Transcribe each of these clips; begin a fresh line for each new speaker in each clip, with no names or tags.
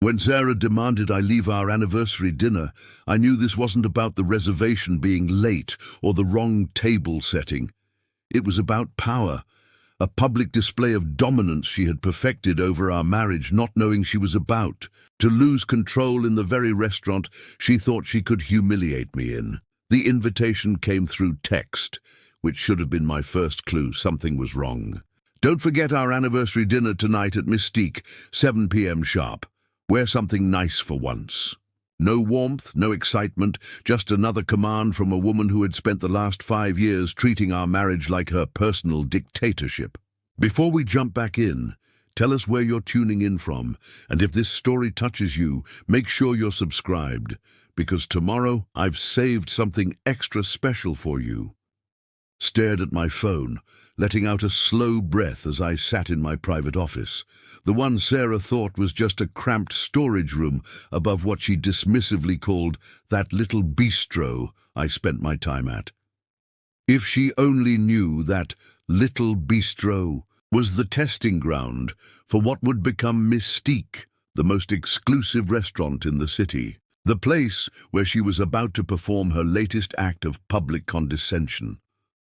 When Sarah demanded I leave our anniversary dinner, I knew this wasn't about the reservation being late or the wrong table setting. It was about power, a public display of dominance she had perfected over our marriage, not knowing she was about to lose control in the very restaurant she thought she could humiliate me in. The invitation came through text, which should have been my first clue something was wrong. Don't forget our anniversary dinner tonight at Mystique, 7 p.m. sharp. Wear something nice for once. No warmth, no excitement, just another command from a woman who had spent the last 5 years treating our marriage like her personal dictatorship. Before we jump back in, tell us where you're tuning in from, and if this story touches you, make sure you're subscribed, because tomorrow I've saved something extra special for you. Stared at my phone, letting out a slow breath as I sat in my private office, the one Sarah thought was just a cramped storage room above what she dismissively called that little bistro I spent my time at. If she only knew that little bistro was the testing ground for what would become Mystique, the most exclusive restaurant in the city, the place where she was about to perform her latest act of public condescension.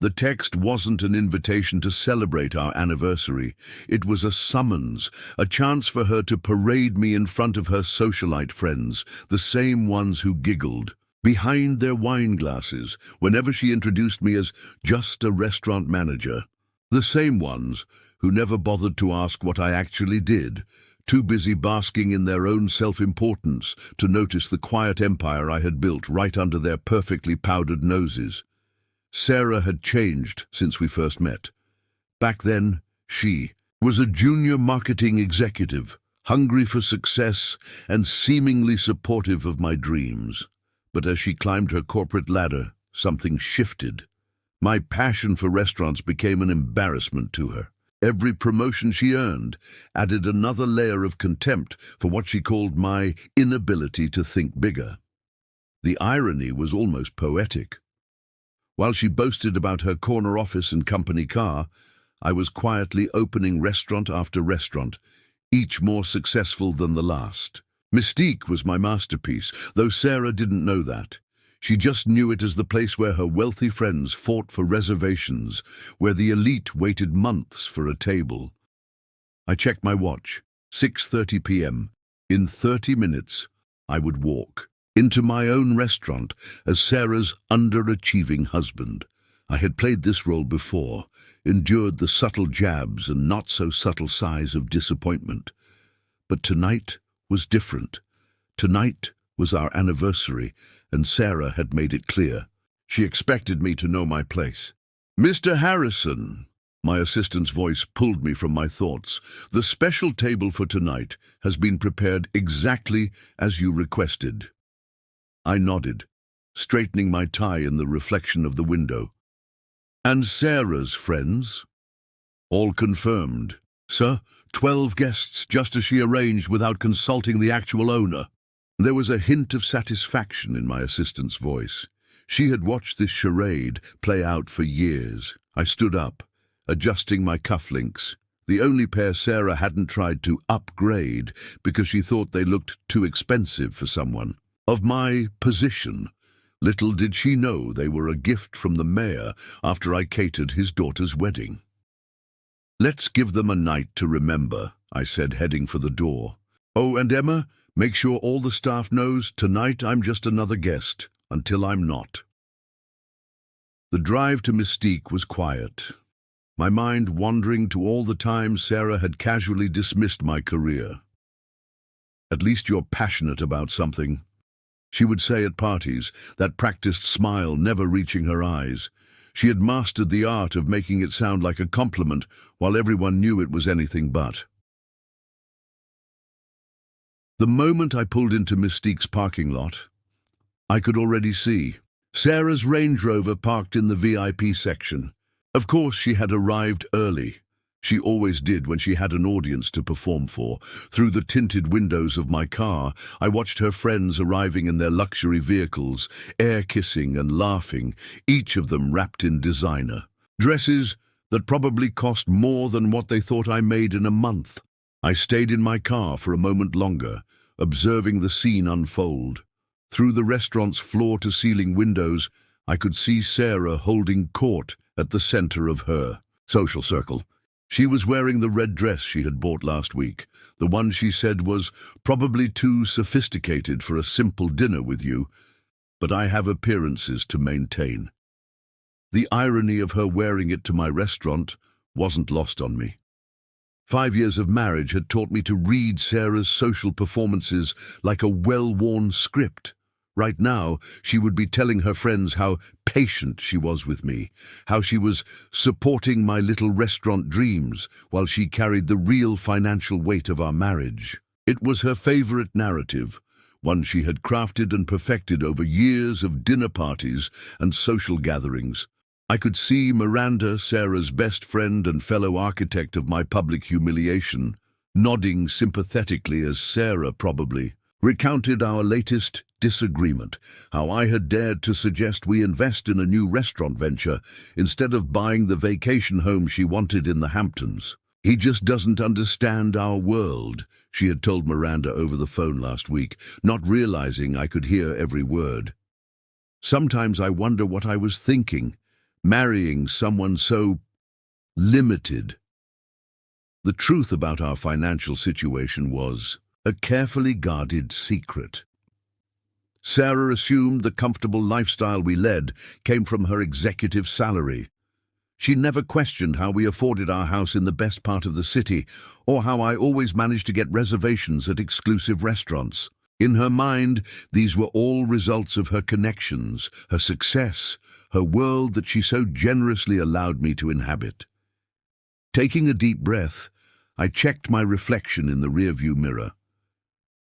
The text wasn't an invitation to celebrate our anniversary. It was a summons, a chance for her to parade me in front of her socialite friends, the same ones who giggled behind their wine glasses whenever she introduced me as just a restaurant manager. The same ones who never bothered to ask what I actually did, too busy basking in their own self-importance to notice the quiet empire I had built right under their perfectly powdered noses. Sarah had changed since we first met. Back then, she was a junior marketing executive, hungry for success and seemingly supportive of my dreams. But as she climbed her corporate ladder, something shifted. My passion for restaurants became an embarrassment to her. Every promotion she earned added another layer of contempt for what she called my inability to think bigger. The irony was almost poetic. While she boasted about her corner office and company car, I was quietly opening restaurant after restaurant, each more successful than the last. Mystique was my masterpiece, though Sarah didn't know that. She just knew it as the place where her wealthy friends fought for reservations, where the elite waited months for a table. I checked my watch, 6:30 p.m. In 30 minutes, I would walk into my own restaurant as Sarah's underachieving husband. I had played this role before, endured the subtle jabs and not-so-subtle sighs of disappointment. But tonight was different. Tonight was our anniversary, and Sarah had made it clear. She expected me to know my place. "Mr. Harrison," my assistant's voice pulled me from my thoughts, "the special table for tonight has been prepared exactly as you requested." I nodded, straightening my tie in the reflection of the window. "And Sarah's friends?" "All confirmed, sir. 12 guests, just as she arranged without consulting the actual owner." There was a hint of satisfaction in my assistant's voice. She had watched this charade play out for years. I stood up, adjusting my cufflinks, the only pair Sarah hadn't tried to upgrade because she thought they looked too expensive for someone of my position. Little did she know they were a gift from the mayor after I catered his daughter's wedding. "Let's give them a night to remember," I said, heading for the door. "Oh, and Emma, make sure all the staff knows tonight I'm just another guest, until I'm not." The drive to Mystique was quiet, my mind wandering to all the times Sarah had casually dismissed my career. "At least you're passionate about something," she would say at parties, that practiced smile never reaching her eyes. She had mastered the art of making it sound like a compliment, while everyone knew it was anything but. The moment I pulled into Mystique's parking lot, I could already see Sarah's Range Rover parked in the VIP section. Of course, she had arrived early. She always did when she had an audience to perform for. Through the tinted windows of my car, I watched her friends arriving in their luxury vehicles, air-kissing and laughing, each of them wrapped in designer dresses that probably cost more than what they thought I made in a month. I stayed in my car for a moment longer, observing the scene unfold. Through the restaurant's floor-to-ceiling windows, I could see Sarah holding court at the center of her social circle. She was wearing the red dress she had bought last week, the one she said was probably too sophisticated for a simple dinner with you, but I have appearances to maintain. The irony of her wearing it to my restaurant wasn't lost on me. 5 years of marriage had taught me to read Sarah's social performances like a well-worn script. Right now, she would be telling her friends how patient she was with me, how she was supporting my little restaurant dreams while she carried the real financial weight of our marriage. It was her favorite narrative, one she had crafted and perfected over years of dinner parties and social gatherings. I could see Miranda, Sarah's best friend and fellow architect of my public humiliation, nodding sympathetically as Sarah probably recounted our latest disagreement, how I had dared to suggest we invest in a new restaurant venture instead of buying the vacation home she wanted in the Hamptons. He just doesn't understand our world, she had told Miranda over the phone last week, not realizing I could hear every word. Sometimes I wonder what I was thinking, marrying someone so limited. The truth about our financial situation was a carefully guarded secret. Sarah assumed the comfortable lifestyle we led came from her executive salary. She never questioned how we afforded our house in the best part of the city, or how I always managed to get reservations at exclusive restaurants. In her mind, these were all results of her connections, her success, her world that she so generously allowed me to inhabit. Taking a deep breath, I checked my reflection in the rearview mirror.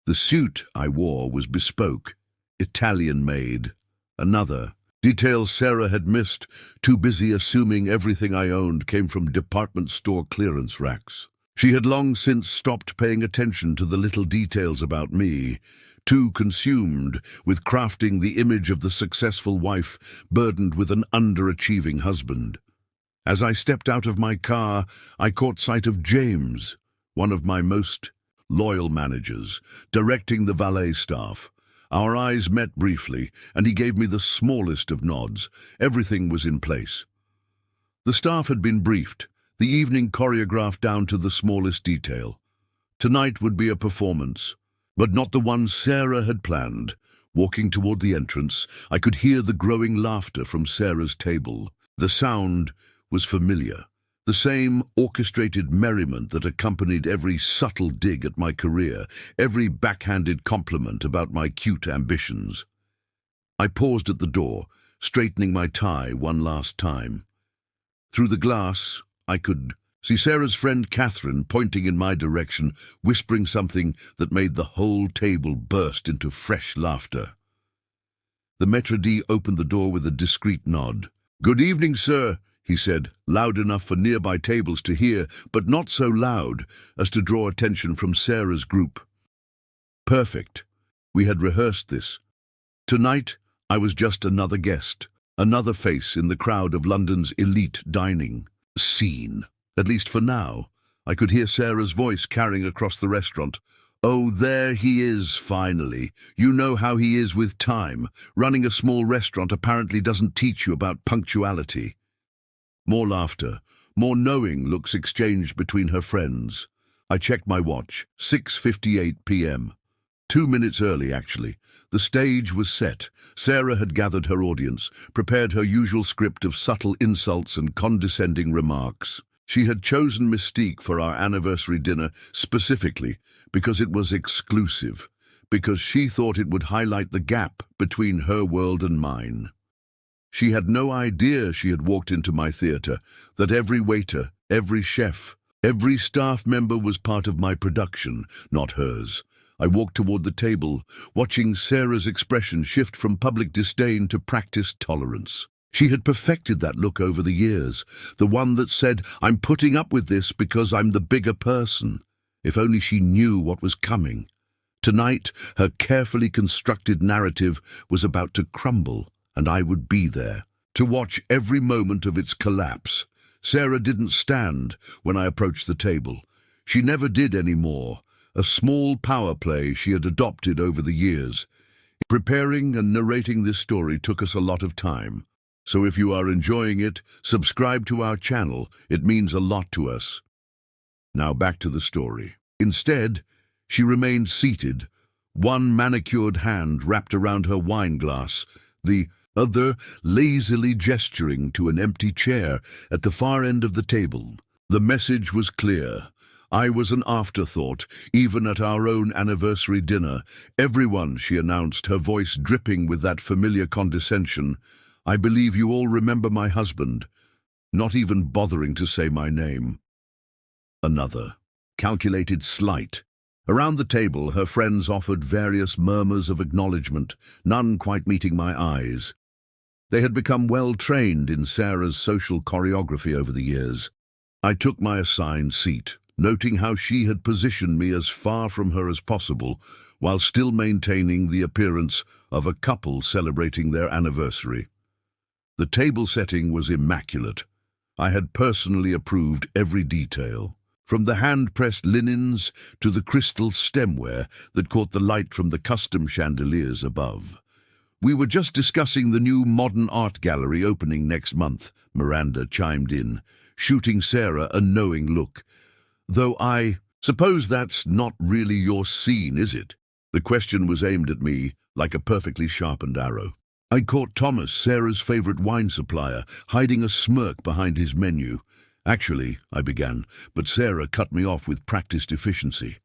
The suit I wore was bespoke, Italian-made. Another, details Sarah had missed, too busy assuming everything I owned came from department store clearance racks. She had long since stopped paying attention to the little details about me, too consumed with crafting the image of the successful wife burdened with an underachieving husband. As I stepped out of my car, I caught sight of James, one of my most loyal managers, directing the valet staff. Our eyes met briefly, and he gave me the smallest of nods. Everything was in place. The staff had been briefed, the evening choreographed down to the smallest detail. Tonight would be a performance, but not the one Sarah had planned. Walking toward the entrance, I could hear the growing laughter from Sarah's table. The sound was familiar, the same orchestrated merriment that accompanied every subtle dig at my career, every backhanded compliment about my cute ambitions. I paused at the door, straightening my tie one last time. Through the glass, I could see Sarah's friend Catherine pointing in my direction, whispering something that made the whole table burst into fresh laughter. The maître d' opened the door with a discreet nod. "Good evening, sir," he said, loud enough for nearby tables to hear, but not so loud as to draw attention from Sarah's group. Perfect. We had rehearsed this. Tonight, I was just another guest, another face in the crowd of London's elite dining scene. At least for now, I could hear Sarah's voice carrying across the restaurant. "Oh, there he is, finally. You know how he is with time. Running a small restaurant apparently doesn't teach you about punctuality." More laughter, more knowing looks exchanged between her friends. I checked my watch, 6:58 p.m. 2 minutes early, actually. The stage was set. Sarah had gathered her audience, prepared her usual script of subtle insults and condescending remarks. She had chosen Mystique for our anniversary dinner specifically because it was exclusive, because she thought it would highlight the gap between her world and mine. She had no idea she had walked into my theatre, that every waiter, every chef, every staff member was part of my production, not hers. I walked toward the table, watching Sarah's expression shift from public disdain to practiced tolerance. She had perfected that look over the years, the one that said, "I'm putting up with this because I'm the bigger person." If only she knew what was coming. Tonight, her carefully constructed narrative was about to crumble, and I would be there, to watch every moment of its collapse. Sarah didn't stand when I approached the table. She never did anymore, a small power play she had adopted over the years. Preparing and narrating this story took us a lot of time. So if you are enjoying it, subscribe to our channel. It means a lot to us. Now back to the story. Instead, she remained seated, one manicured hand wrapped around her wine glass, the other lazily gesturing to an empty chair at the far end of the table. The message was clear. I was an afterthought, even at our own anniversary dinner. Everyone, she announced, her voice dripping with that familiar condescension. I believe you all remember my husband, not even bothering to say my name. Another calculated slight. Around the table, her friends offered various murmurs of acknowledgement, none quite meeting my eyes. They had become well trained in Sarah's social choreography over the years. I took my assigned seat, noting how she had positioned me as far from her as possible, while still maintaining the appearance of a couple celebrating their anniversary. The table setting was immaculate. I had personally approved every detail, from the hand-pressed linens to the crystal stemware that caught the light from the custom chandeliers above. We were just discussing the new modern art gallery opening next month, Miranda chimed in, shooting Sarah a knowing look. Though I suppose that's not really your scene, is it? The question was aimed at me like a perfectly sharpened arrow. I caught Thomas, Sarah's favorite wine supplier, hiding a smirk behind his menu. Actually, I began, but Sarah cut me off with practiced efficiency.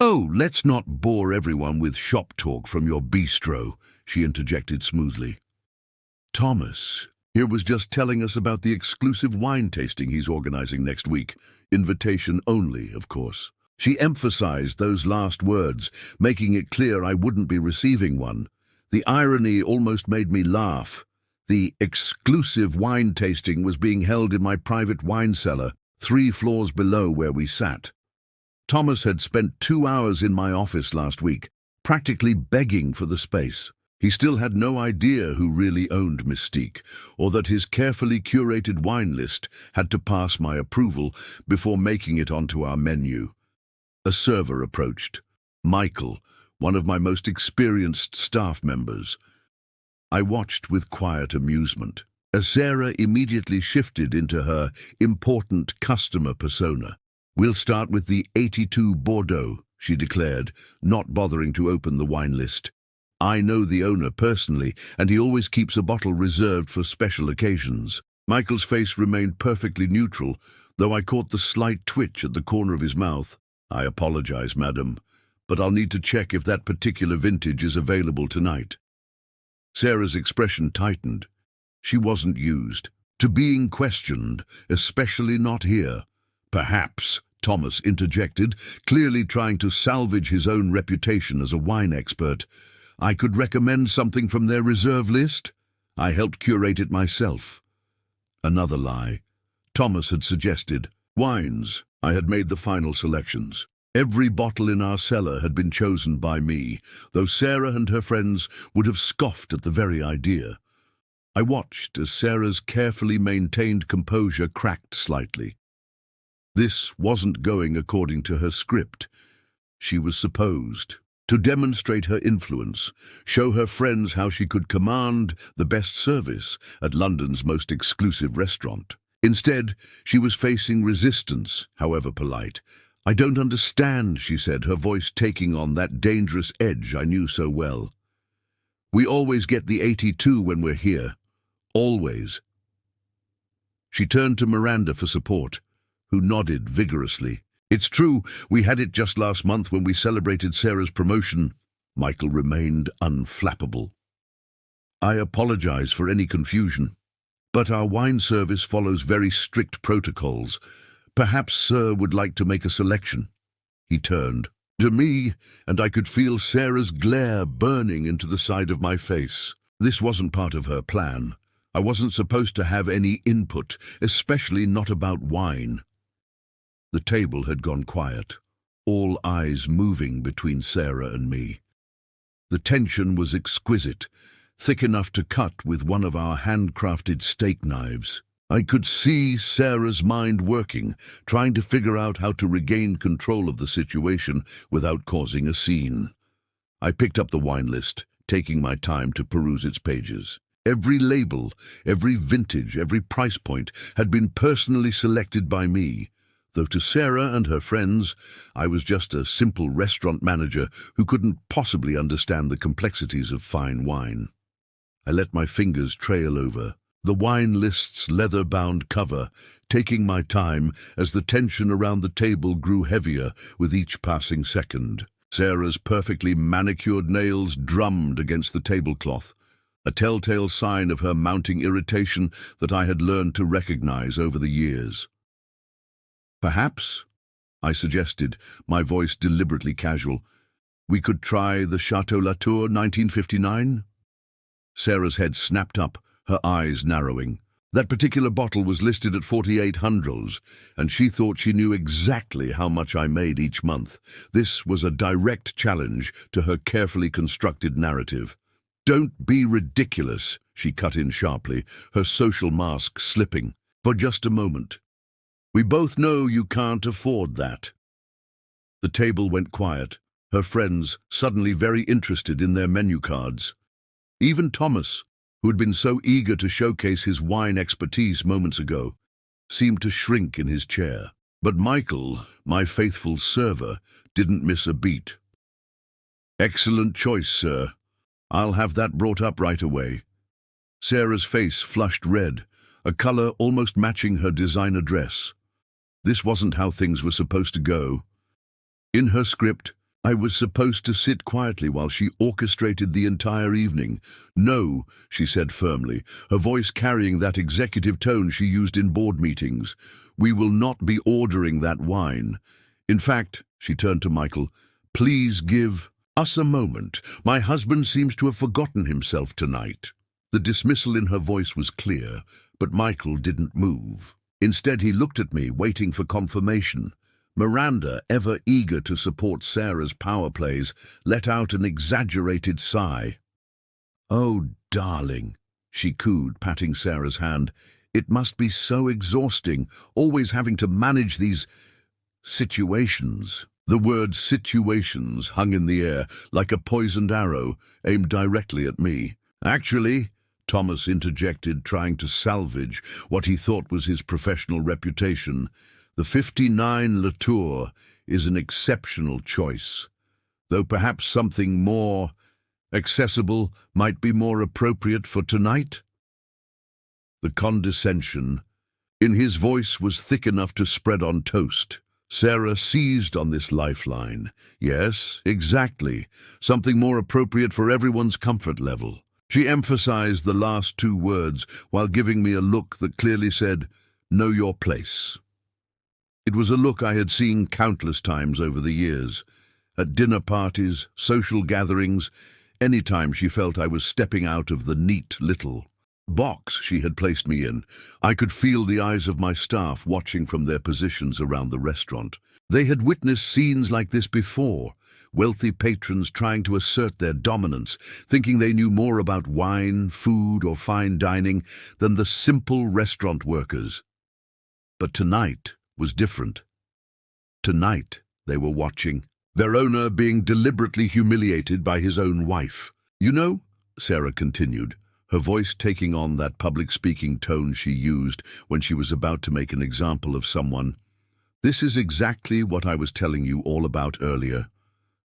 Oh, let's not bore everyone with shop talk from your bistro, she interjected smoothly. Thomas here was just telling us about the exclusive wine tasting he's organizing next week. Invitation only, of course. She emphasized those last words, making it clear I wouldn't be receiving one. The irony almost made me laugh. The exclusive wine tasting was being held in my private wine cellar, 3 floors below where we sat. Thomas had spent 2 hours in my office last week, practically begging for the space. He still had no idea who really owned Mystique, or that his carefully curated wine list had to pass my approval before making it onto our menu. A server approached. Michael, one of my most experienced staff members. I watched with quiet amusement, as Sarah immediately shifted into her important customer persona. We'll start with the 82 Bordeaux, she declared, not bothering to open the wine list. I know the owner personally, and he always keeps a bottle reserved for special occasions. Michael's face remained perfectly neutral, though I caught the slight twitch at the corner of his mouth. I apologize, madam, but I'll need to check if that particular vintage is available tonight. Sarah's expression tightened. She wasn't used to being questioned, especially not here. Perhaps, Thomas interjected, clearly trying to salvage his own reputation as a wine expert. I could recommend something from their reserve list. I helped curate it myself. Another lie. Thomas had suggested wines. I had made the final selections. Every bottle in our cellar had been chosen by me, though Sarah and her friends would have scoffed at the very idea. I watched as Sarah's carefully maintained composure cracked slightly. This wasn't going according to her script. She was supposed to demonstrate her influence, show her friends how she could command the best service at London's most exclusive restaurant. Instead, she was facing resistance, however polite. I don't understand, she said, her voice taking on that dangerous edge I knew so well. We always get the 82 when we're here. Always. She turned to Miranda for support, who nodded vigorously. It's true, we had it just last month when we celebrated Sarah's promotion. Michael remained unflappable. I apologize for any confusion, but our wine service follows very strict protocols. Perhaps Sir would like to make a selection. He turned to me, and I could feel Sarah's glare burning into the side of my face. This wasn't part of her plan. I wasn't supposed to have any input, especially not about wine. The table had gone quiet, all eyes moving between Sarah and me. The tension was exquisite, thick enough to cut with one of our handcrafted steak knives. I could see Sarah's mind working, trying to figure out how to regain control of the situation without causing a scene. I picked up the wine list, taking my time to peruse its pages. Every label, every vintage, every price point had been personally selected by me, though to Sarah and her friends, I was just a simple restaurant manager who couldn't possibly understand the complexities of fine wine. I let my fingers trail over the wine list's leather-bound cover, taking my time as the tension around the table grew heavier with each passing second. Sarah's perfectly manicured nails drummed against the tablecloth, a telltale sign of her mounting irritation that I had learned to recognize over the years. "Perhaps," I suggested, my voice deliberately casual, "we could try the Chateau Latour 1959? Sarah's head snapped up, her eyes narrowing. That particular bottle was listed at 4800, and she thought she knew exactly how much I made each month. This was a direct challenge to her carefully constructed narrative. "Don't be ridiculous," she cut in sharply, her social mask slipping. "For just a moment. We both know you can't afford that." The table went quiet, her friends suddenly very interested in their menu cards. Even Thomas, who had been so eager to showcase his wine expertise moments ago, seemed to shrink in his chair. But Michael, my faithful server, didn't miss a beat. "Excellent choice, sir. I'll have that brought up right away." Sarah's face flushed red, a color almost matching her designer dress. This wasn't how things were supposed to go. In her script, I was supposed to sit quietly while she orchestrated the entire evening. "No," she said firmly, her voice carrying that executive tone she used in board meetings. "We will not be ordering that wine. In fact," she turned to Michael, "please give us a moment. My husband seems to have forgotten himself tonight." The dismissal in her voice was clear, but Michael didn't move. Instead, he looked at me, waiting for confirmation. Miranda, ever eager to support Sarah's power plays, let out an exaggerated sigh. "Oh, darling," she cooed, patting Sarah's hand. "It must be so exhausting, always having to manage these situations." The word situations hung in the air like a poisoned arrow aimed directly at me. "Actually," Thomas interjected, trying to salvage what he thought was his professional reputation, "the 59 Latour is an exceptional choice, though perhaps something more accessible might be more appropriate for tonight." The condescension in his voice was thick enough to spread on toast. Sarah seized on this lifeline. Yes, exactly. Something more appropriate for everyone's comfort level. She emphasized the last two words while giving me a look that clearly said, "Know your place." It was a look I had seen countless times over the years. At dinner parties, social gatherings, any time she felt I was stepping out of the neat little box she had placed me in. I could feel the eyes of my staff watching from their positions around the restaurant. They had witnessed scenes like this before, wealthy patrons trying to assert their dominance, thinking they knew more about wine, food, or fine dining than the simple restaurant workers. But tonight was different. Tonight they were watching, their owner being deliberately humiliated by his own wife. "You know," Sarah continued, her voice taking on that public speaking tone she used when she was about to make an example of someone, "this is exactly what I was telling you all about earlier.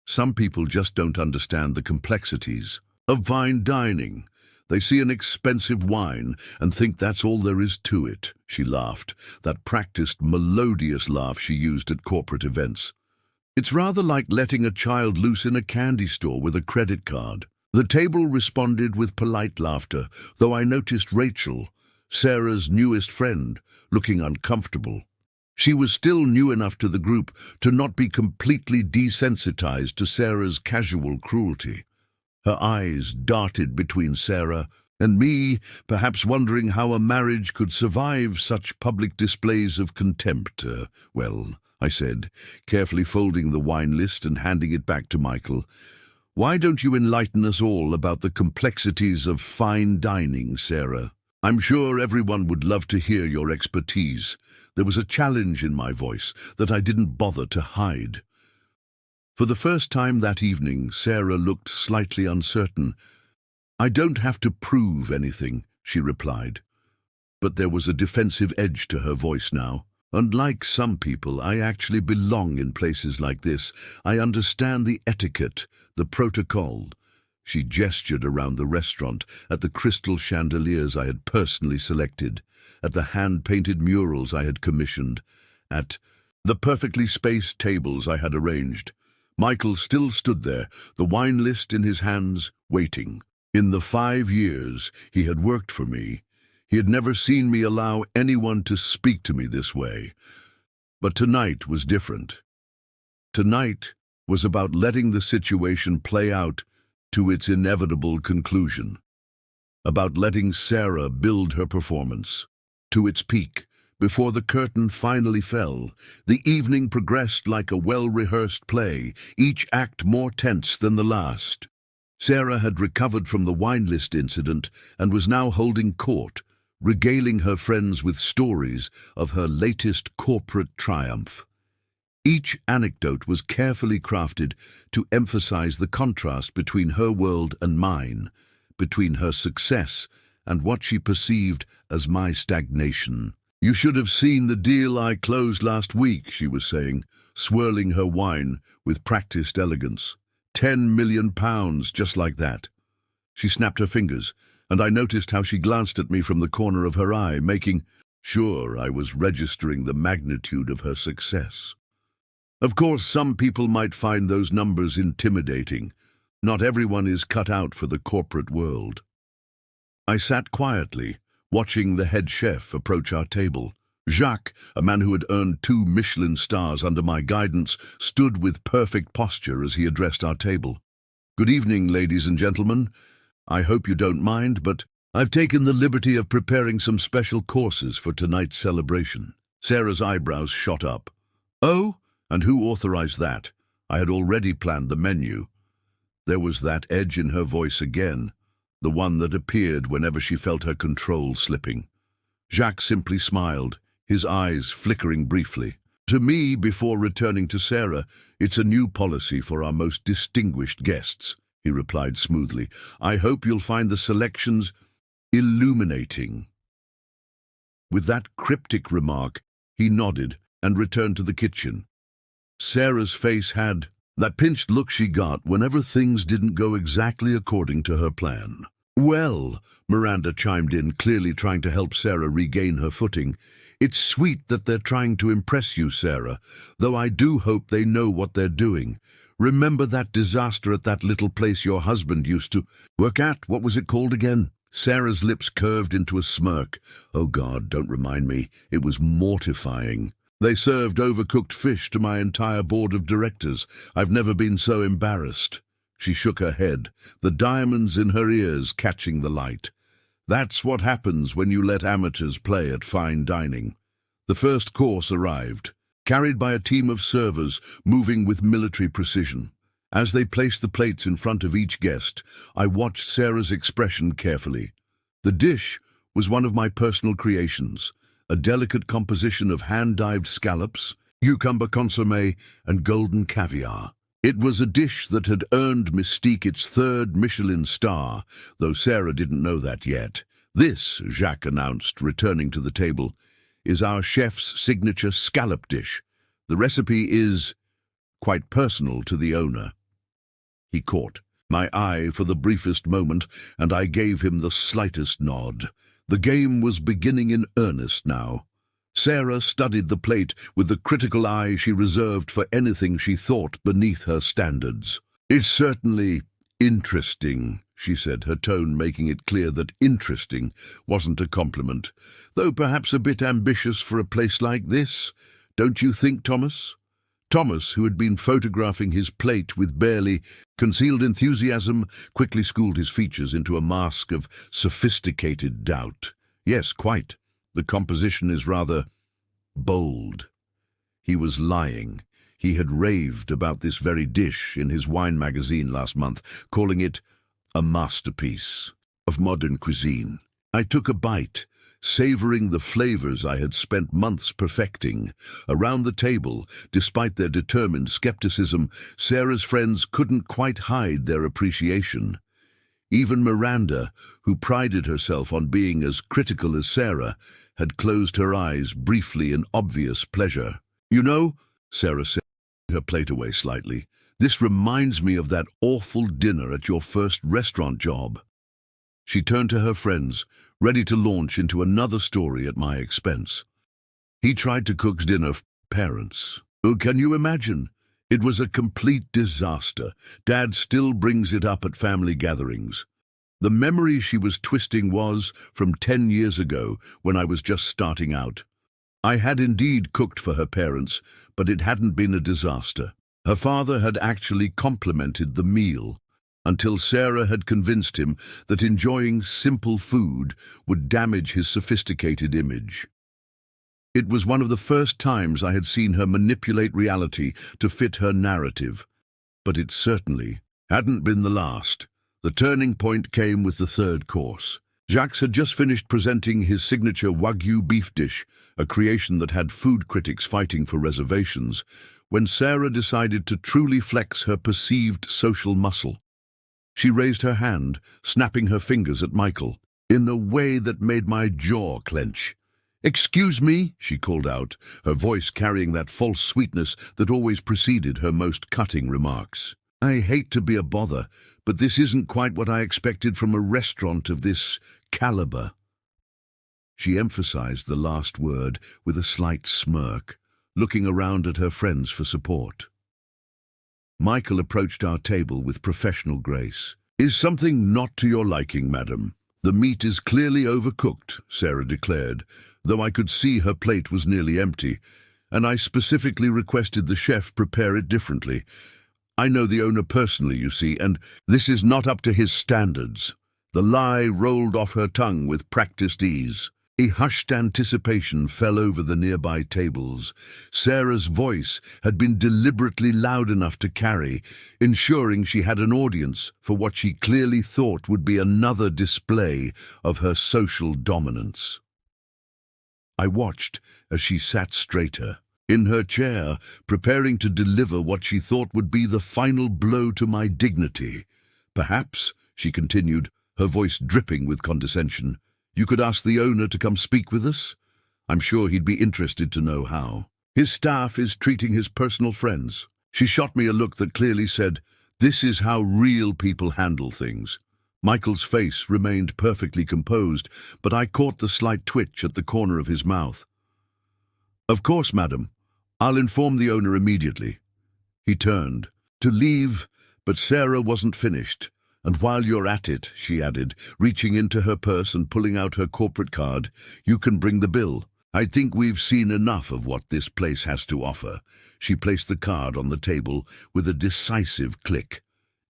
Some people just don't understand the complexities of fine dining. They see an expensive wine and think that's all there is to it." She laughed, that practiced, melodious laugh she used at corporate events. "It's rather like letting a child loose in a candy store with a credit card." The table responded with polite laughter, though I noticed Rachel, Sarah's newest friend, looking uncomfortable. She was still new enough to the group to not be completely desensitized to Sarah's casual cruelty. Her eyes darted between Sarah and me, perhaps wondering how a marriage could survive such public displays of contempt. "Well," I said, carefully folding the wine list and handing it back to Michael, "why don't you enlighten us all about the complexities of fine dining, Sarah?" I'm sure everyone would love to hear your expertise. There was a challenge in my voice that I didn't bother to hide. For the first time that evening, Sarah looked slightly uncertain. I don't have to prove anything, she replied. But there was a defensive edge to her voice now. Unlike some people, I actually belong in places like this. I understand the etiquette, the protocol. She gestured around the restaurant, at the crystal chandeliers I had personally selected, at the hand-painted murals I had commissioned, at the perfectly spaced tables I had arranged. Michael still stood there, the wine list in his hands, waiting. In the 5 years he had worked for me, he had never seen me allow anyone to speak to me this way. But tonight was different. Tonight was about letting the situation play out to its inevitable conclusion. About letting Sarah build her performance to its peak. Before the curtain finally fell, the evening progressed like a well-rehearsed play, each act more tense than the last. Sarah had recovered from the wine list incident and was now holding court, regaling her friends with stories of her latest corporate triumph. Each anecdote was carefully crafted to emphasize the contrast between her world and mine, between her success and what she perceived as my stagnation. "You should have seen the deal I closed last week," she was saying, swirling her wine with practiced elegance. £10 million, just like that. She snapped her fingers, and I noticed how she glanced at me from the corner of her eye, making sure I was registering the magnitude of her success. Of course, some people might find those numbers intimidating. Not everyone is cut out for the corporate world. I sat quietly, watching the head chef approach our table. Jacques, a man who had earned 2 Michelin stars under my guidance, stood with perfect posture as he addressed our table. "Good evening, ladies and gentlemen. I hope you don't mind, but I've taken the liberty of preparing some special courses for tonight's celebration." Sarah's eyebrows shot up. "Oh, and who authorized that? I had already planned the menu." There was that edge in her voice again, the one that appeared whenever she felt her control slipping. Jacques simply smiled, his eyes flickering briefly. "To me, before returning to Sarah, it's a new policy for our most distinguished guests," he replied smoothly. "I hope you'll find the selections illuminating." With that cryptic remark, he nodded and returned to the kitchen. Sarah's face had that pinched look she got whenever things didn't go exactly according to her plan. "Well," Miranda chimed in, clearly trying to help Sarah regain her footing, "it's sweet that they're trying to impress you, Sarah, though I do hope they know what they're doing. Remember that disaster at that little place your husband used to work at? What was it called again?" Sarah's lips curved into a smirk. "Oh God, don't remind me. It was mortifying. They served overcooked fish to my entire board of directors. I've never been so embarrassed." She shook her head, the diamonds in her ears catching the light. "That's what happens when you let amateurs play at fine dining." The first course arrived, carried by a team of servers moving with military precision. As they placed the plates in front of each guest, I watched Sarah's expression carefully. The dish was one of my personal creations, a delicate composition of hand-dived scallops, cucumber consommé, and golden caviar. It was a dish that had earned Mystique its 3rd Michelin star, though Sarah didn't know that yet. "This," Jacques announced, returning to the table, "is our chef's signature scallop dish. The recipe is quite personal to the owner." He caught my eye for the briefest moment, and I gave him the slightest nod. The game was beginning in earnest now. Sarah studied the plate with the critical eye she reserved for anything she thought beneath her standards. "It's certainly interesting," she said, her tone making it clear that interesting wasn't a compliment, "though perhaps a bit ambitious for a place like this. Don't you think, Thomas?" Thomas, who had been photographing his plate with barely concealed enthusiasm, quickly schooled his features into a mask of sophisticated doubt. "Yes, quite. The composition is rather bold." He was lying. He had raved about this very dish in his wine magazine last month, calling it a masterpiece of modern cuisine. I took a bite, savoring the flavors I had spent months perfecting. Around the table, despite their determined skepticism, Sarah's friends couldn't quite hide their appreciation. Even Miranda, who prided herself on being as critical as Sarah, had closed her eyes briefly in obvious pleasure. "You know," Sarah said, her plate away slightly, "this reminds me of that awful dinner at your first restaurant job." She turned to her friends, ready to launch into another story at my expense. "He tried to cook dinner for parents. Oh, can you imagine? It was a complete disaster. Dad still brings it up at family gatherings. The memory she was twisting was from 10 years ago, when I was just starting out. I had indeed cooked for her parents, but it hadn't been a disaster. Her father had actually complimented the meal, until Sarah had convinced him that enjoying simple food would damage his sophisticated image. It was one of the first times I had seen her manipulate reality to fit her narrative, but it certainly hadn't been the last. The turning point came with the third course. Jacques had just finished presenting his signature Wagyu beef dish, a creation that had food critics fighting for reservations, when Sarah decided to truly flex her perceived social muscle. She raised her hand, snapping her fingers at Michael, in a way that made my jaw clench. "Excuse me," she called out, her voice carrying that false sweetness that always preceded her most cutting remarks. "I hate to be a bother, but this isn't quite what I expected from a restaurant of this caliber." She emphasized the last word with a slight smirk, looking around at her friends for support. Michael approached our table with professional grace. "Is something not to your liking, madam? The meat is clearly overcooked," Sarah declared, though I could see her plate was nearly empty, "and I specifically requested the chef prepare it differently. I know the owner personally, you see, and this is not up to his standards." The lie rolled off her tongue with practiced ease. A hushed anticipation fell over the nearby tables. Sarah's voice had been deliberately loud enough to carry, ensuring she had an audience for what she clearly thought would be another display of her social dominance. I watched as she sat straighter, in her chair, preparing to deliver what she thought would be the final blow to my dignity. "Perhaps," she continued, her voice dripping with condescension, "you could ask the owner to come speak with us? I'm sure he'd be interested to know how. His staff is treating his personal friends." She shot me a look that clearly said, "This is how real people handle things." Michael's face remained perfectly composed, but I caught the slight twitch at the corner of his mouth. "Of course, madam. I'll inform the owner immediately." He turned to leave, but Sarah wasn't finished. "And while you're at it," she added, reaching into her purse and pulling out her corporate card, "you can bring the bill. I think we've seen enough of what this place has to offer." She placed the card on the table with a decisive click.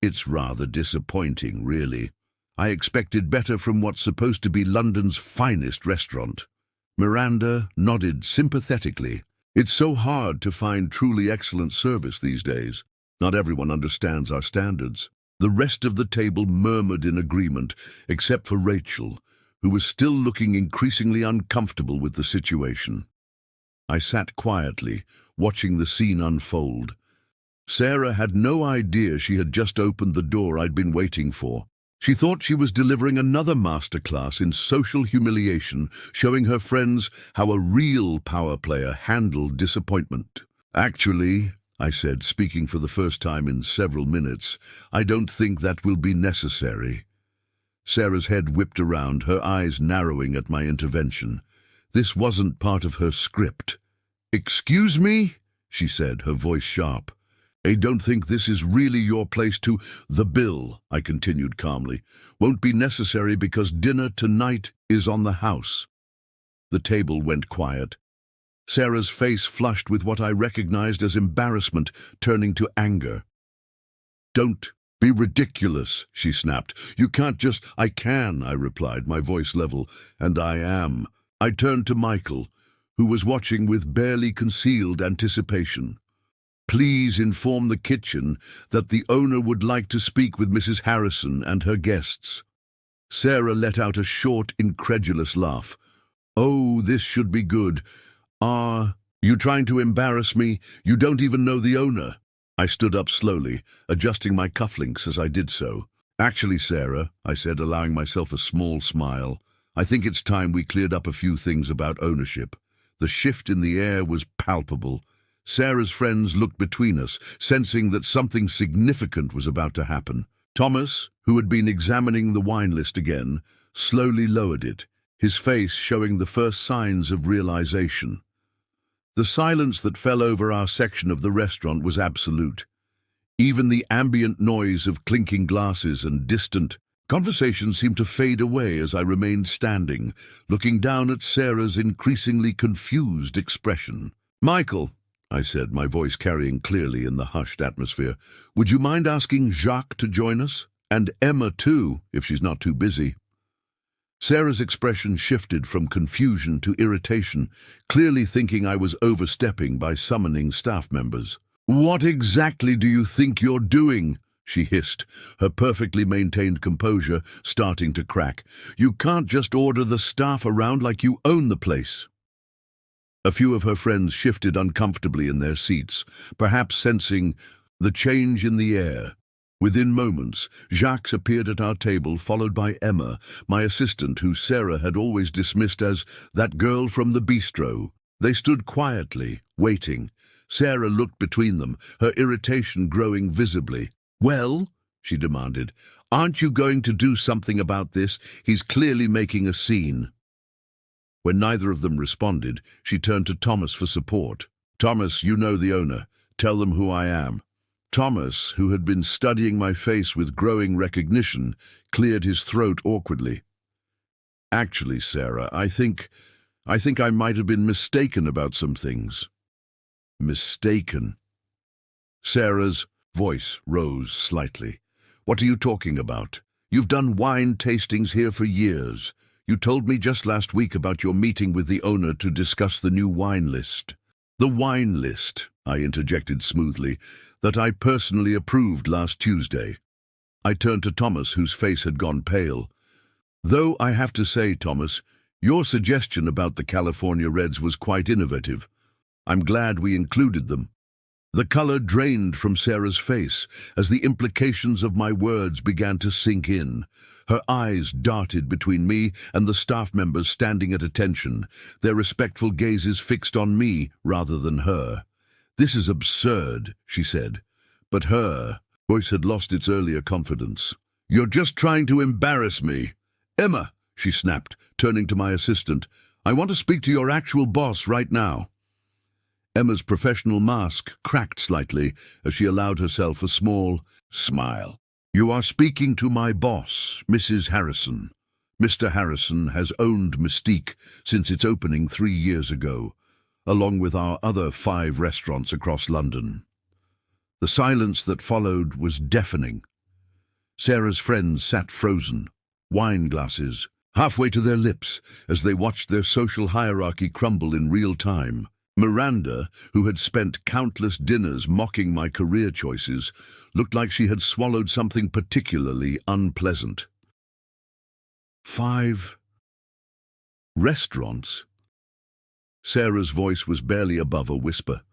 "It's rather disappointing, really. I expected better from what's supposed to be London's finest restaurant." Miranda nodded sympathetically. "It's so hard to find truly excellent service these days. Not everyone understands our standards." The rest of the table murmured in agreement, except for Rachel, who was still looking increasingly uncomfortable with the situation. I sat quietly, watching the scene unfold. Sarah had no idea she had just opened the door I'd been waiting for. She thought she was delivering another masterclass in social humiliation, showing her friends how a real power player handled disappointment. "Actually," I said, speaking for the first time in several minutes, "I don't think that will be necessary." Sarah's head whipped around, her eyes narrowing at my intervention. This wasn't part of her script. "Excuse me?" she said, her voice sharp. "I don't think this is really your place to—" "The bill," I continued calmly, "won't be necessary because dinner tonight is on the house." The table went quiet. Sarah's face flushed with what I recognized as embarrassment, turning to anger. "Don't be ridiculous," she snapped. "You can't just—" "I can," I replied, my voice level, "and I am." I turned to Michael, who was watching with barely concealed anticipation. "Please inform the kitchen that the owner would like to speak with Mrs. Harrison and her guests." Sarah let out a short, incredulous laugh. "Oh, this should be good. You trying to embarrass me? You don't even know the owner." I stood up slowly, adjusting my cufflinks as I did so. "Actually, Sarah," I said, allowing myself a small smile, "I think it's time we cleared up a few things about ownership." The shift in the air was palpable. Sarah's friends looked between us, sensing that something significant was about to happen. Thomas, who had been examining the wine list again, slowly lowered it, his face showing the first signs of realization. The silence that fell over our section of the restaurant was absolute. Even the ambient noise of clinking glasses and distant conversation seemed to fade away as I remained standing, looking down at Sarah's increasingly confused expression. "Michael," I said, my voice carrying clearly in the hushed atmosphere, "would you mind asking Jacques to join us? And Emma too, if she's not too busy." Sarah's expression shifted from confusion to irritation, clearly thinking I was overstepping by summoning staff members. "What exactly do you think you're doing?" she hissed, her perfectly maintained composure starting to crack. "You can't just order the staff around like you own the place." A few of her friends shifted uncomfortably in their seats, perhaps sensing the change in the air. Within moments, Jacques appeared at our table, followed by Emma, my assistant, who Sarah had always dismissed as that girl from the bistro. They stood quietly, waiting. Sarah looked between them, her irritation growing visibly. "Well," she demanded, "aren't you going to do something about this? He's clearly making a scene." When neither of them responded, she turned to Thomas for support. "Thomas, you know the owner. Tell them who I am." Thomas, who had been studying my face with growing recognition, cleared his throat awkwardly. "Actually, Sarah, I think I might have been mistaken about some things." "Mistaken?" Sarah's voice rose slightly. "What are you talking about? You've done wine tastings here for years. You told me just last week about your meeting with the owner to discuss the new wine list." "The wine list," I interjected smoothly, "that I personally approved last Tuesday." I turned to Thomas, whose face had gone pale. "Though I have to say, Thomas, your suggestion about the California Reds was quite innovative. I'm glad we included them." The color drained from Sarah's face as the implications of my words began to sink in. Her eyes darted between me and the staff members standing at attention, their respectful gazes fixed on me rather than her. "This is absurd," she said, but her voice had lost its earlier confidence. "You're just trying to embarrass me." "Emma," she snapped, turning to my assistant, "I want to speak to your actual boss right now." Emma's professional mask cracked slightly as she allowed herself a small smile. "You are speaking to my boss, Mrs. Harrison. Mr. Harrison has owned Mystique since its opening 3 years ago, along with our other 5 restaurants across London." The silence that followed was deafening. Sarah's friends sat frozen, wine glasses halfway to their lips, as they watched their social hierarchy crumble in real time. Miranda, who had spent countless dinners mocking my career choices, looked like she had swallowed something particularly unpleasant. 5 restaurants? Sarah's voice was barely above a whisper.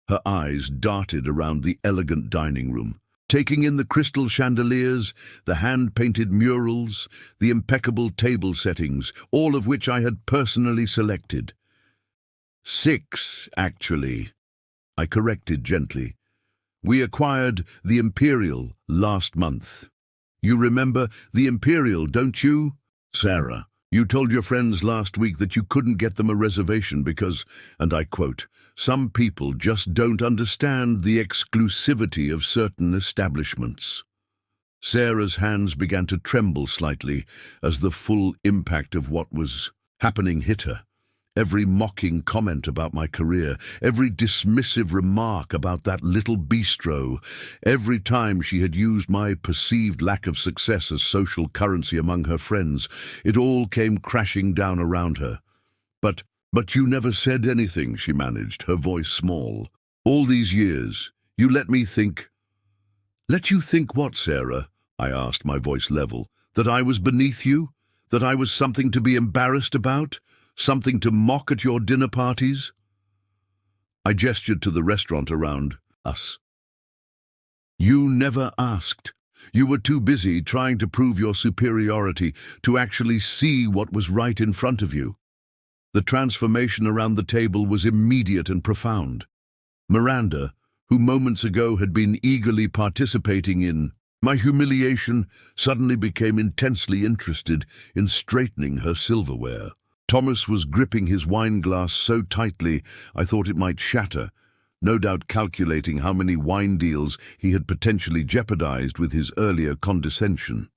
Her eyes darted around the elegant dining room, taking in the crystal chandeliers, the hand-painted murals, the impeccable table settings, all of which I had personally selected. 6, actually, I corrected gently. We acquired the Imperial last month. You remember the Imperial, don't you? Sarah, you told your friends last week that you couldn't get them a reservation because, and I quote, "some people just don't understand the exclusivity of certain establishments." Sarah's hands began to tremble slightly as the full impact of what was happening hit her. Every mocking comment about my career, every dismissive remark about that little bistro, every time she had used my perceived lack of success as social currency among her friends, it all came crashing down around her. But you never said anything," she managed, her voice small. "All these years, you let me think." "Let you think what, Sarah?" I asked, my voice level. That I was beneath you? That I was something to be embarrassed about? Something to mock at your dinner parties? I gestured to the restaurant around us. You never asked. You were too busy trying to prove your superiority to actually see what was right in front of you. The transformation around the table was immediate and profound. Miranda, who moments ago had been eagerly participating in my humiliation, suddenly became intensely interested in straightening her silverware. Thomas was gripping his wine glass so tightly I thought it might shatter, no doubt calculating how many wine deals he had potentially jeopardized with his earlier condescension.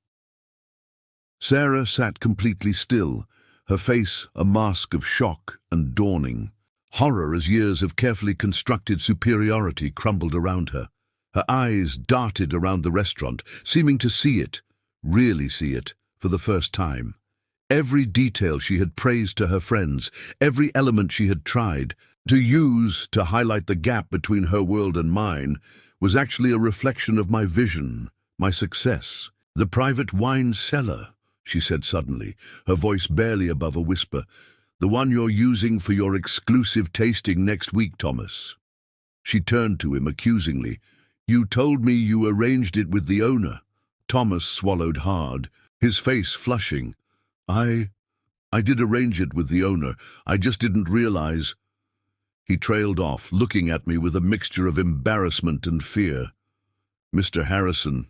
Sarah sat completely still, her face a mask of shock and dawning. Horror as years of carefully constructed superiority crumbled around her. Her eyes darted around the restaurant, seeming to see it, really see it, for the first time. Every detail she had praised to her friends, every element she had tried to use to highlight the gap between her world and mine, was actually a reflection of my vision, my success. The private wine cellar, she said suddenly, her voice barely above a whisper. The one you're using for your exclusive tasting next week, Thomas. She turned to him accusingly. You told me you arranged it with the owner. Thomas swallowed hard, his face flushing. I did arrange it with the owner. I just didn't realize. He trailed off, looking at me with a mixture of embarrassment and fear. Mr. Harrison,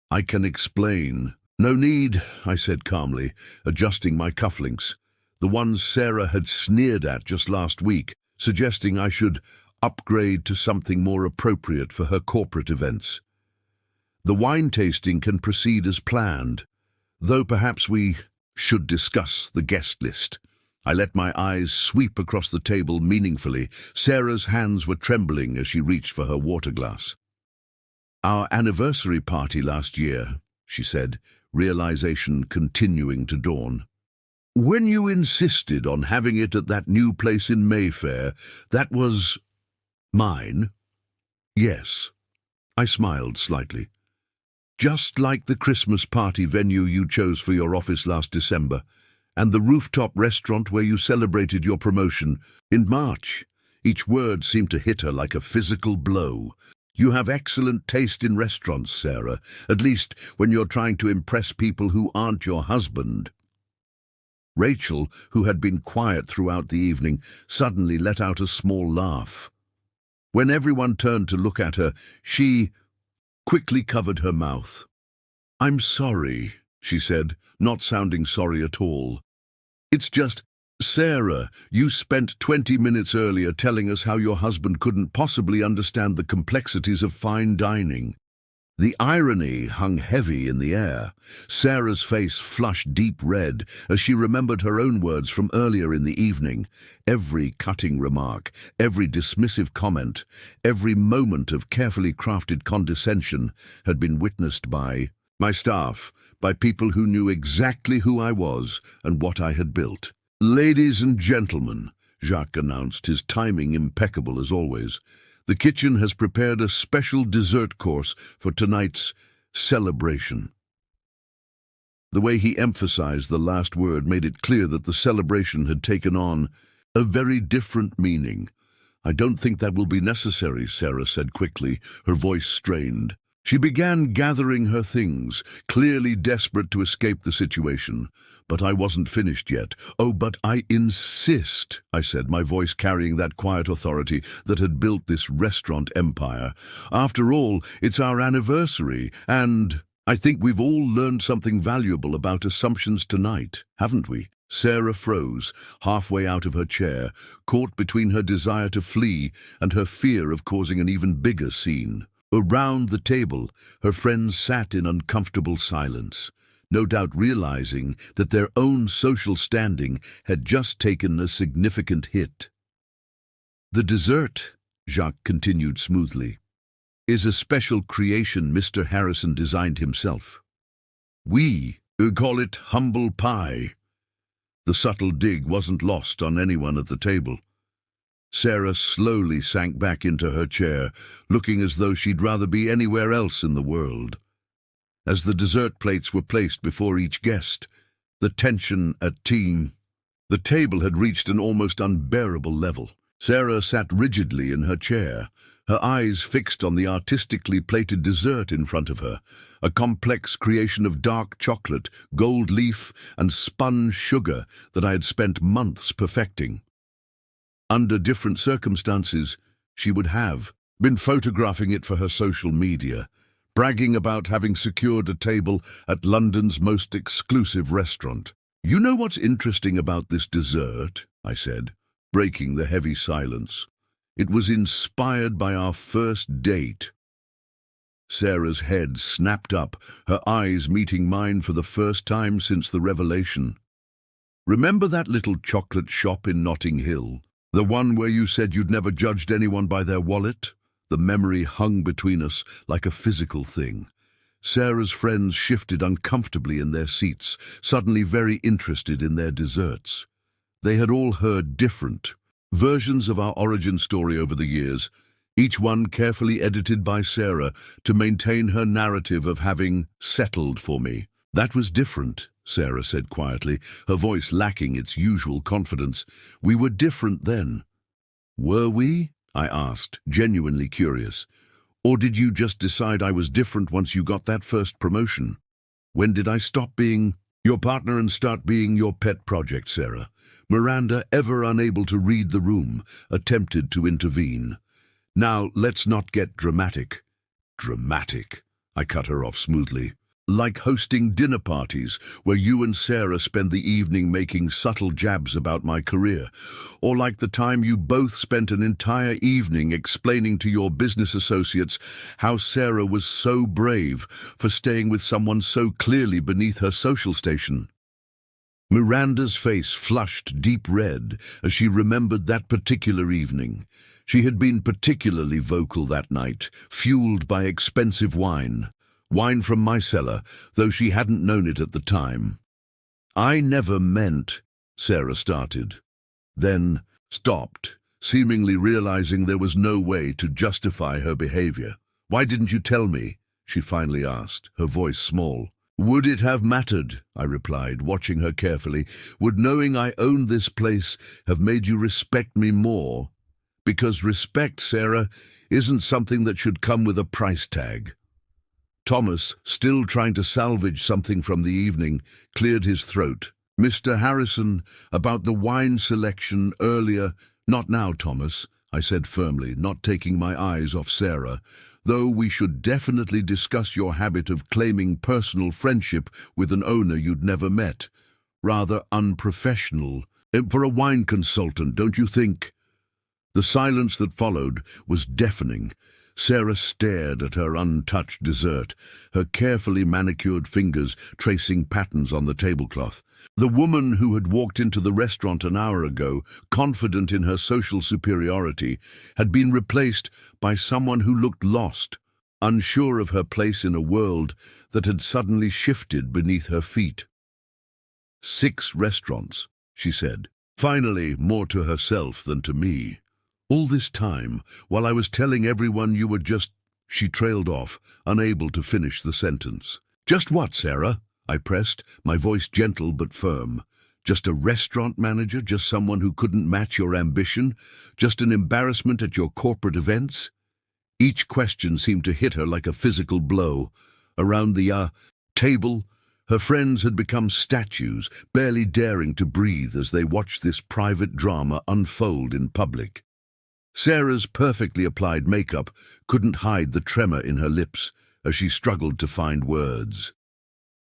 I can explain. No need, I said calmly, adjusting my cufflinks, the ones Sarah had sneered at just last week, suggesting I should upgrade to something more appropriate for her corporate events. The wine tasting can proceed as planned, though perhaps we should discuss the guest list. I let my eyes sweep across the table meaningfully. Sarah's hands were trembling as she reached for her water glass. Our anniversary party last year, she said, realization continuing to dawn. When you insisted on having it at that new place in Mayfair, that was mine? Yes. I smiled slightly. Just like the Christmas party venue you chose for your office last December, and the rooftop restaurant where you celebrated your promotion in March. Each word seemed to hit her like a physical blow. You have excellent taste in restaurants, Sarah, at least when you're trying to impress people who aren't your husband. Rachel, who had been quiet throughout the evening, suddenly let out a small laugh. When everyone turned to look at her, she quickly covered her mouth. I'm sorry, she said, not sounding sorry at all. It's just, Sarah, you spent 20 minutes earlier telling us how your husband couldn't possibly understand the complexities of fine dining. The irony hung heavy in the air. Sarah's face flushed deep red as she remembered her own words from earlier in the evening. Every cutting remark, every dismissive comment, every moment of carefully crafted condescension had been witnessed by my staff, by people who knew exactly who I was and what I had built. Ladies and gentlemen, Jacques announced, his timing impeccable as always, the kitchen has prepared a special dessert course for tonight's celebration. The way he emphasized the last word made it clear that the celebration had taken on a very different meaning. I don't think that will be necessary, Sarah said quickly, her voice strained. She began gathering her things, clearly desperate to escape the situation. But I wasn't finished yet. Oh, but I insist, I said, my voice carrying that quiet authority that had built this restaurant empire. After all, it's our anniversary, and I think we've all learned something valuable about assumptions tonight, haven't we? Sarah froze, halfway out of her chair, caught between her desire to flee and her fear of causing an even bigger scene. Around the table, her friends sat in uncomfortable silence, no doubt realizing that their own social standing had just taken a significant hit. The dessert, Jacques continued smoothly, is a special creation Mr. Harrison designed himself. We call it humble pie. The subtle dig wasn't lost on anyone at the table. Sarah slowly sank back into her chair, looking as though she'd rather be anywhere else in the world. as the dessert plates were placed before each guest. The tension at tea. The table had reached an almost unbearable level. Sarah sat rigidly in her chair, her eyes fixed on the artistically plated dessert in front of her, a complex creation of dark chocolate, gold leaf, and spun sugar that I had spent months perfecting. Under different circumstances, she would have been photographing it for her social media, bragging about having secured a table at London's most exclusive restaurant. "You know what's interesting about this dessert?" I said, breaking the heavy silence. "It was inspired by our first date." Sarah's head snapped up, her eyes meeting mine for the first time since the revelation. "Remember that little chocolate shop in Notting Hill? The one where you said you'd never judged anyone by their wallet?" The memory hung between us like a physical thing. Sarah's friends shifted uncomfortably in their seats, suddenly very interested in their desserts. They had all heard different versions of our origin story over the years, each one carefully edited by Sarah to maintain her narrative of having settled for me. "That was different," Sarah said quietly, her voice lacking its usual confidence. "We were different then." "Were we?" I asked, genuinely curious. "Or did you just decide I was different once you got that first promotion? When did I stop being your partner and start being your pet project, Sarah?" Miranda, ever unable to read the room, attempted to intervene. "Now, let's not get dramatic." "Dramatic?" I cut her off smoothly. "Like hosting dinner parties where you and Sarah spend the evening making subtle jabs about my career, or like the time you both spent an entire evening explaining to your business associates how Sarah was so brave for staying with someone so clearly beneath her social station." Miranda's face flushed deep red as she remembered that particular evening. She had been particularly vocal that night, fueled by expensive wine. Wine from my cellar, though she hadn't known it at the time. "I never meant," Sarah started, then stopped, seemingly realizing there was no way to justify her behavior. "Why didn't you tell me?" she finally asked, her voice small. "Would it have mattered?" I replied, watching her carefully. "Would knowing I owned this place have made you respect me more? Because respect, Sarah, isn't something that should come with a price tag." Thomas, still trying to salvage something from the evening, cleared his throat. "Mr. Harrison, about the wine selection earlier—" "Not now, Thomas," I said firmly, not taking my eyes off Sarah, "though we should definitely discuss your habit of claiming personal friendship with an owner you'd never met. Rather unprofessional. For a wine consultant, don't you think?" The silence that followed was deafening. Sarah stared at her untouched dessert, her carefully manicured fingers tracing patterns on the tablecloth. The woman who had walked into the restaurant an hour ago, confident in her social superiority, had been replaced by someone who looked lost, unsure of her place in a world that had suddenly shifted beneath her feet. "6 restaurants," she said, finally more to herself than to me. "All this time, while I was telling everyone you were just—" She trailed off, unable to finish the sentence. "Just what, Sarah?" I pressed, my voice gentle but firm. "Just a restaurant manager? Just someone who couldn't match your ambition? Just an embarrassment at your corporate events?" Each question seemed to hit her like a physical blow. Around the table, her friends had become statues, barely daring to breathe as they watched this private drama unfold in public. Sarah's perfectly applied makeup couldn't hide the tremor in her lips as she struggled to find words.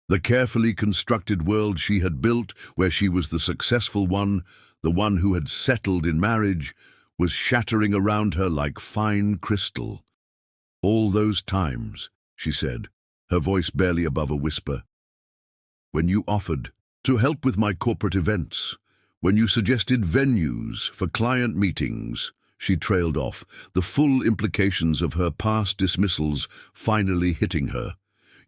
The carefully constructed world she had built, where she was the successful one, the one who had settled in marriage, was shattering around her like fine crystal. "All those times," she said, her voice barely above a whisper. "When you offered to help with my corporate events, when you suggested venues for client meetings." She trailed off, the full implications of her past dismissals finally hitting her.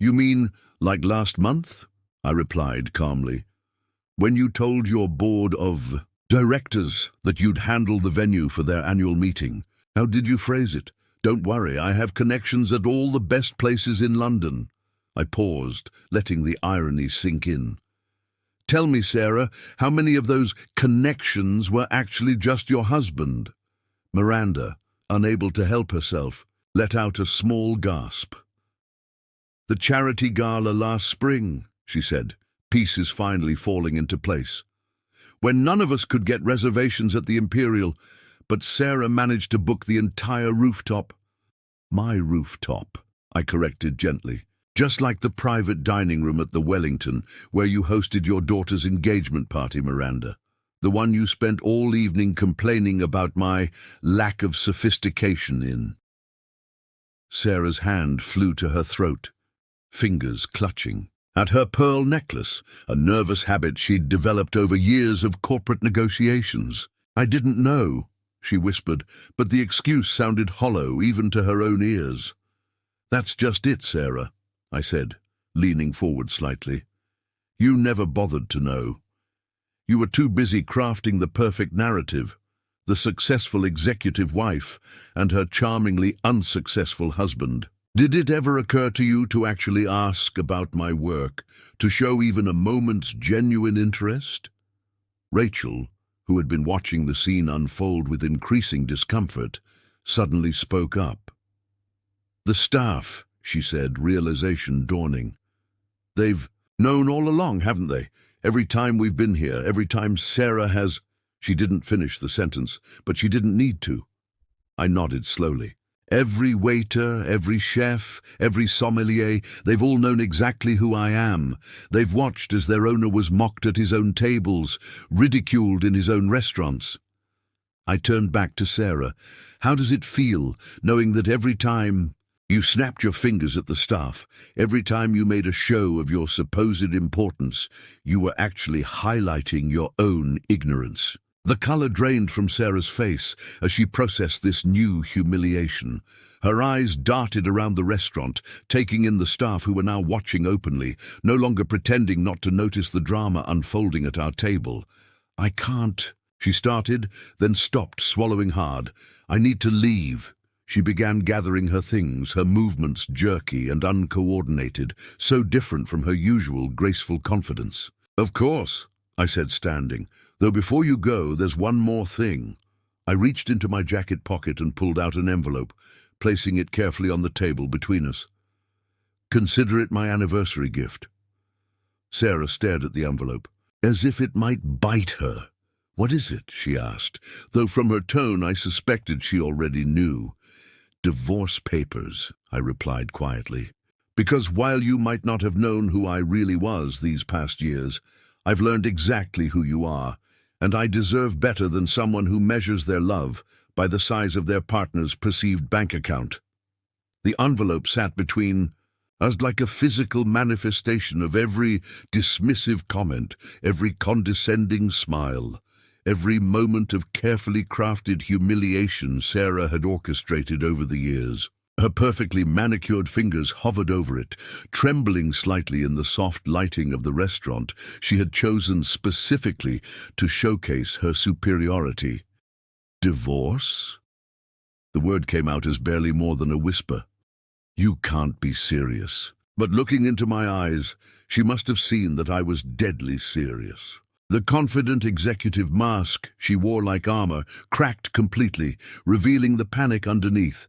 "You mean like last month?" I replied calmly. "When you told your board of directors that you'd handle the venue for their annual meeting. How did you phrase it? 'Don't worry, I have connections at all the best places in London.'" I paused, letting the irony sink in. Tell me, Sarah, how many of those connections were actually just your husband? Miranda, unable to help herself, let out a small gasp. The charity gala last spring, she said, pieces finally falling into place. When none of us could get reservations at the Imperial, but Sarah managed to book the entire rooftop. My rooftop, I corrected gently. Just like the private dining room at the Wellington, where you hosted your daughter's engagement party, Miranda. The one you spent all evening complaining about my lack of sophistication in. Sarah's hand flew to her throat, fingers clutching at her pearl necklace, a nervous habit she'd developed over years of corporate negotiations. I didn't know, she whispered, but the excuse sounded hollow even to her own ears. That's just it, Sarah, I said, leaning forward slightly. You never bothered to know. You were too busy crafting the perfect narrative, the successful executive wife and her charmingly unsuccessful husband. Did it ever occur to you to actually ask about my work, to show even a moment's genuine interest? Rachel, who had been watching the scene unfold with increasing discomfort, suddenly spoke up. The staff, she said, realization dawning. They've known all along, haven't they? Every time we've been here, every time Sarah has... She didn't finish the sentence, but she didn't need to. I nodded slowly. Every waiter, every chef, every sommelier, they've all known exactly who I am. They've watched as their owner was mocked at his own tables, ridiculed in his own restaurants. I turned back to Sarah. How does it feel, knowing that every time you snapped your fingers at the staff, every time you made a show of your supposed importance, you were actually highlighting your own ignorance? The color drained from Sarah's face as she processed this new humiliation. Her eyes darted around the restaurant, taking in the staff who were now watching openly, no longer pretending not to notice the drama unfolding at our table. I can't, she started, then stopped, swallowing hard. I need to leave. She began gathering her things, her movements jerky and uncoordinated, so different from her usual graceful confidence. Of course, I said, standing. Though before you go, there's one more thing. I reached into my jacket pocket and pulled out an envelope, placing it carefully on the table between us. Consider it my anniversary gift. Sarah stared at the envelope, as if it might bite her. What is it? She asked, though from her tone I suspected she already knew. Divorce papers, I replied quietly. Because while you might not have known who I really was these past years, I've learned exactly who you are, and I deserve better than someone who measures their love by the size of their partner's perceived bank account. The envelope sat between us like a physical manifestation of every dismissive comment, every condescending smile, every moment of carefully crafted humiliation Sarah had orchestrated over the years. Her perfectly manicured fingers hovered over it, trembling slightly in the soft lighting of the restaurant she had chosen specifically to showcase her superiority. Divorce? The word came out as barely more than a whisper. You can't be serious. But looking into my eyes, she must have seen that I was deadly serious. The confident executive mask she wore like armor cracked completely, revealing the panic underneath.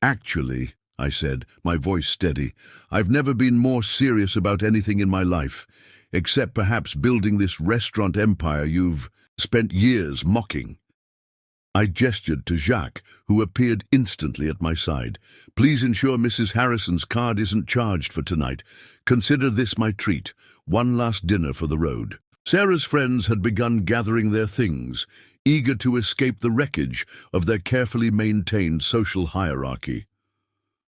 Actually, I said, my voice steady, I've never been more serious about anything in my life, except perhaps building this restaurant empire you've spent years mocking. I gestured to Jacques, who appeared instantly at my side. Please ensure Mrs. Harrison's card isn't charged for tonight. Consider this my treat, one last dinner for the road. Sarah's friends had begun gathering their things, eager to escape the wreckage of their carefully maintained social hierarchy.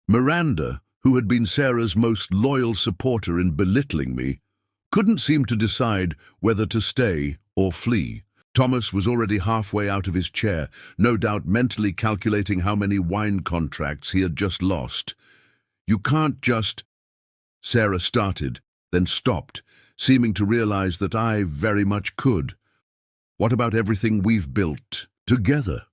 Miranda, who had been Sarah's most loyal supporter in belittling me, couldn't seem to decide whether to stay or flee. Thomas was already halfway out of his chair, no doubt mentally calculating how many wine contracts he had just lost. You can't just... Sarah started, then stopped, seeming to realize that I very much could. What about everything we've built together?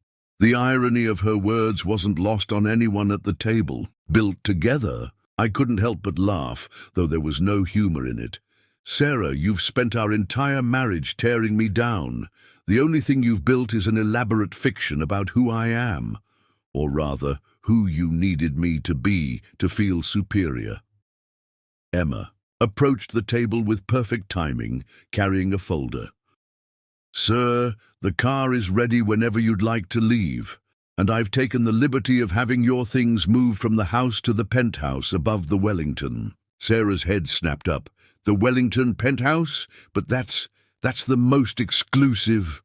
The irony of her words wasn't lost on anyone at the table. Built together? I couldn't help but laugh, though there was no humor in it. Sarah, you've spent our entire marriage tearing me down. The only thing you've built is an elaborate fiction about who I am. Or rather, who you needed me to be to feel superior. Emma approached the table with perfect timing, carrying a folder. Sir, the car is ready whenever you'd like to leave, and I've taken the liberty of having your things moved from the house to the penthouse above the Wellington. Sarah's head snapped up. The Wellington penthouse? But that's the most exclusive.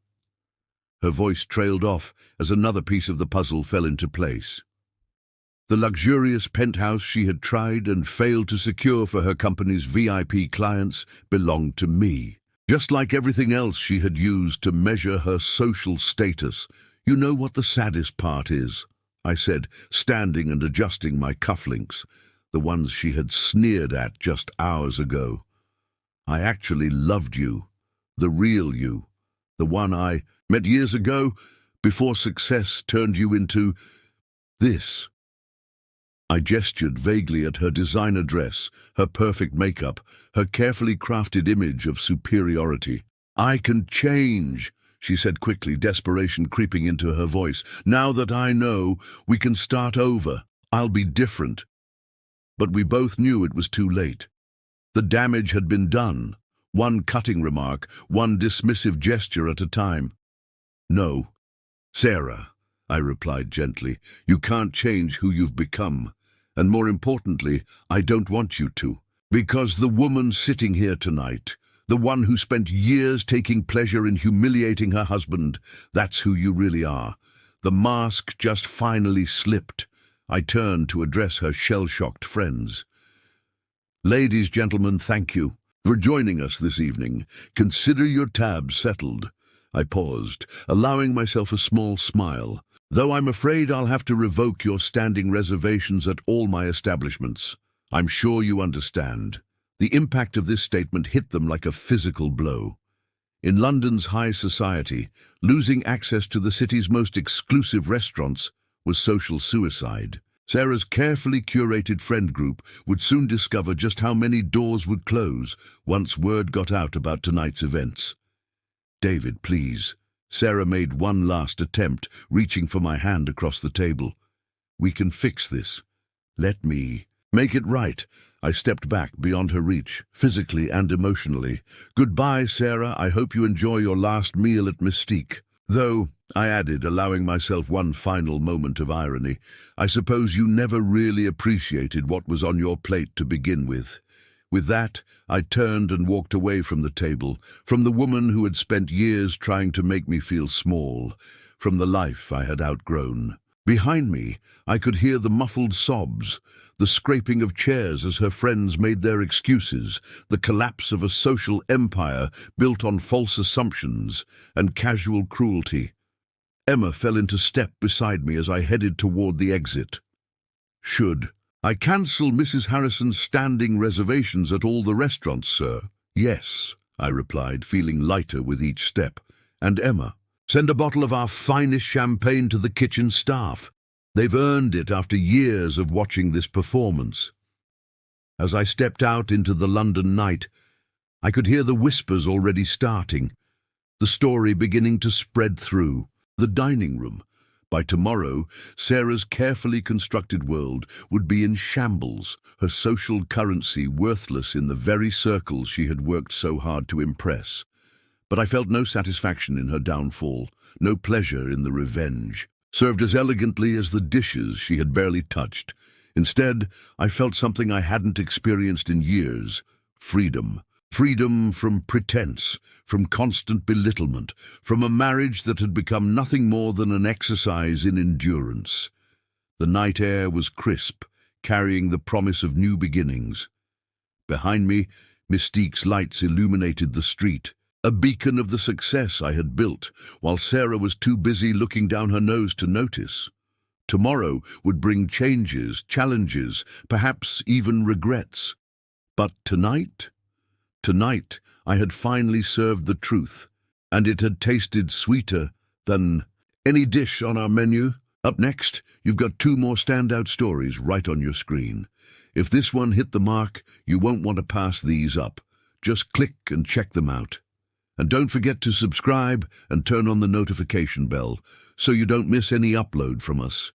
Her voice trailed off as another piece of the puzzle fell into place. The luxurious penthouse she had tried and failed to secure for her company's VIP clients belonged to me. Just like everything else she had used to measure her social status. You know what the saddest part is? I said, standing and adjusting my cufflinks, the ones she had sneered at just hours ago. I actually loved you, the real you, the one I met years ago before success turned you into this. I gestured vaguely at her designer dress, her perfect makeup, her carefully crafted image of superiority. I can change, she said quickly, desperation creeping into her voice. Now that I know, we can start over. I'll be different. But we both knew it was too late. The damage had been done, one cutting remark, one dismissive gesture at a time. No, Sarah, I replied gently, you can't change who you've become. And more importantly, I don't want you to. Because the woman sitting here tonight, the one who spent years taking pleasure in humiliating her husband, that's who you really are. The mask just finally slipped. I turned to address her shell-shocked friends. Ladies, gentlemen, thank you for joining us this evening. Consider your tabs settled. I paused, allowing myself a small smile. Though I'm afraid I'll have to revoke your standing reservations at all my establishments. I'm sure you understand. The impact of this statement hit them like a physical blow. In London's high society, losing access to the city's most exclusive restaurants was social suicide. Sarah's carefully curated friend group would soon discover just how many doors would close once word got out about tonight's events. David, please. Sarah made one last attempt, reaching for my hand across the table. We can fix this. Let me make it right. I stepped back beyond her reach, physically and emotionally. Goodbye, Sarah. I hope you enjoy your last meal at Mystique. Though, I added, allowing myself one final moment of irony, I suppose you never really appreciated what was on your plate to begin with. With that, I turned and walked away from the table, from the woman who had spent years trying to make me feel small, from the life I had outgrown. Behind me, I could hear the muffled sobs, the scraping of chairs as her friends made their excuses, the collapse of a social empire built on false assumptions and casual cruelty. Emma fell into step beside me as I headed toward the exit. Should I cancel Mrs. Harrison's standing reservations at all the restaurants, sir? Yes, I replied, feeling lighter with each step. And Emma, send a bottle of our finest champagne to the kitchen staff. They've earned it after years of watching this performance. As I stepped out into the London night, I could hear the whispers already starting, the story beginning to spread through the dining room. By tomorrow, Sarah's carefully constructed world would be in shambles, her social currency worthless in the very circles she had worked so hard to impress. But I felt no satisfaction in her downfall, no pleasure in the revenge, served as elegantly as the dishes she had barely touched. Instead, I felt something I hadn't experienced in years: freedom. Freedom from pretense, from constant belittlement, from a marriage that had become nothing more than an exercise in endurance. The night air was crisp, carrying the promise of new beginnings. Behind me, Mystique's lights illuminated the street, a beacon of the success I had built, while Sarah was too busy looking down her nose to notice. Tomorrow would bring changes, challenges, perhaps even regrets. But tonight? Tonight, I had finally served the truth, and it had tasted sweeter than any dish on our menu. Up next, you've got two more standout stories right on your screen. If this one hit the mark, you won't want to pass these up. Just click and check them out. And don't forget to subscribe and turn on the notification bell so you don't miss any upload from us.